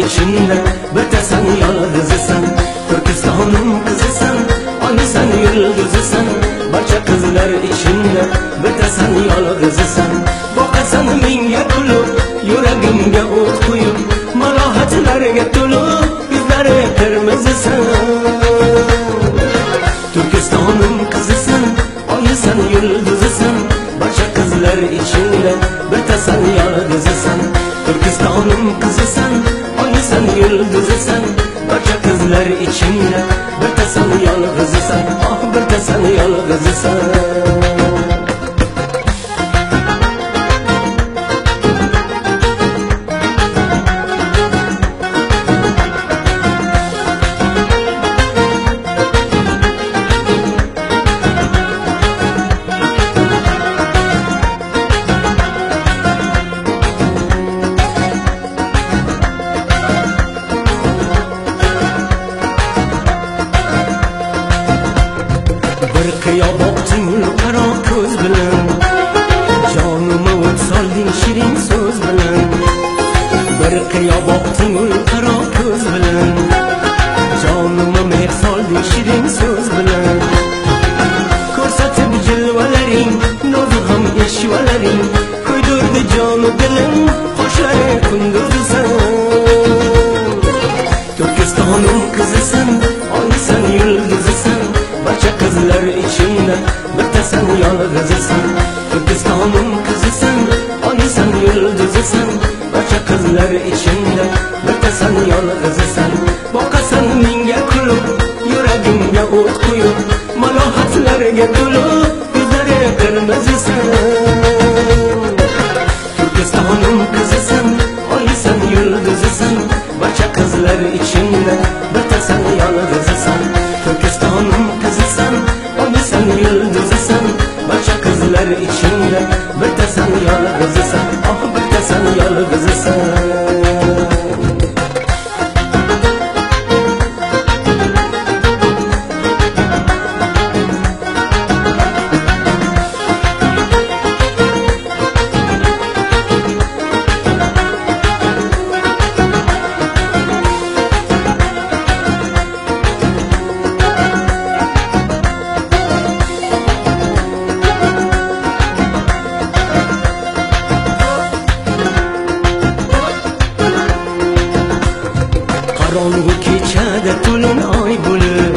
içinde bitta sen yolg'izisan. Turkistonning qizisan, oy sen yulduzisan. Barcha qizlar içinde bitta sen yolg'izisan. Boqasan menga kulib, yuragimga o't qo'yib, malohatlarga to'lib, yuzlari qirmizisan. Turkistonning qizisan, oy sen yulduzisan. Barcha qizlar içinde bitta sen yolg'izisan. Turkistonning qizisan, oy sen yulduzisan. Barcha qizlar içinde bitta sen yolg'izisan. Oh, bitta sen yolg'izisan. Bir qiyo boqding qaro ko'z bilan, jonimga o't solding shirin so'z bilan. Bir qiyo boqding qaro ko'z bilan, jonimga mehr solding shirin so'z bilan. Ko'rsatib jilvalaring, nozu ham eshvalaring, ko'ydirdi jonu dilim, qoshlari kunduzsan. Turkistonning qizisan, oy sen yulduzisan. Barcha qizlar içinde bitta sen yolg'izisan. Turkistonning qizisan, oy sen yulduzisan. Barcha qizlar içinde bitta sen yolg'izisan. Boqasan menga kulib, yuragimga o't qo'yib, malohatlarga to'lib, yuzlari qirmizisan. Turkistonning qizisan, oy sen yulduzisan. Barcha qizlar içinde bitta sen yolg'izisan. Turkistonning qizisan, oy sen yulduzisan. Barcha qizlar içinde bitta sen yolg'izisan. Oh, bitta sen yolg'izisan. Qorong'u kechada to'lin oy bo'lib,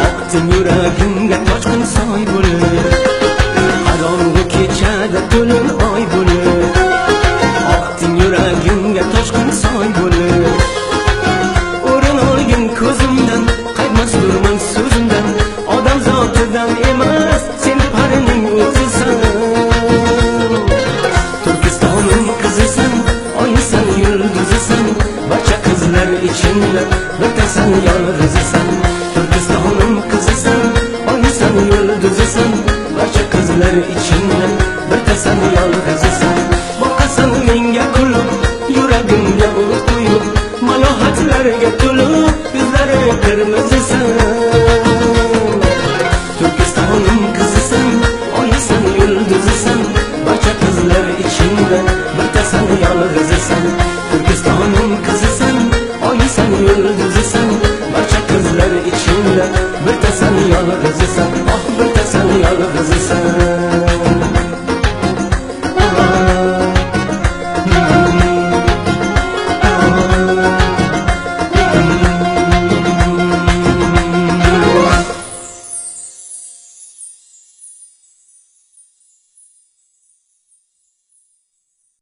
oqtin yuragimga toshqin soy bo'lib. Qorong'u kechada to'lin oy bo'lib, oqtin yuragimga toshqin soy bo'lib. O'rin olgin ko'zimdan, qaytmas durman so'zimdan. Odam zotidan emas, sen parining o'zisan. Turkistonning qizisan, oy sen yulduzisan. Barcha qizlar içinde bitta sen yolg'izisan. Turkistonning qizisan, oy sen yulduzisan. Barcha qizlar içinde bitta sen yolg'izisan.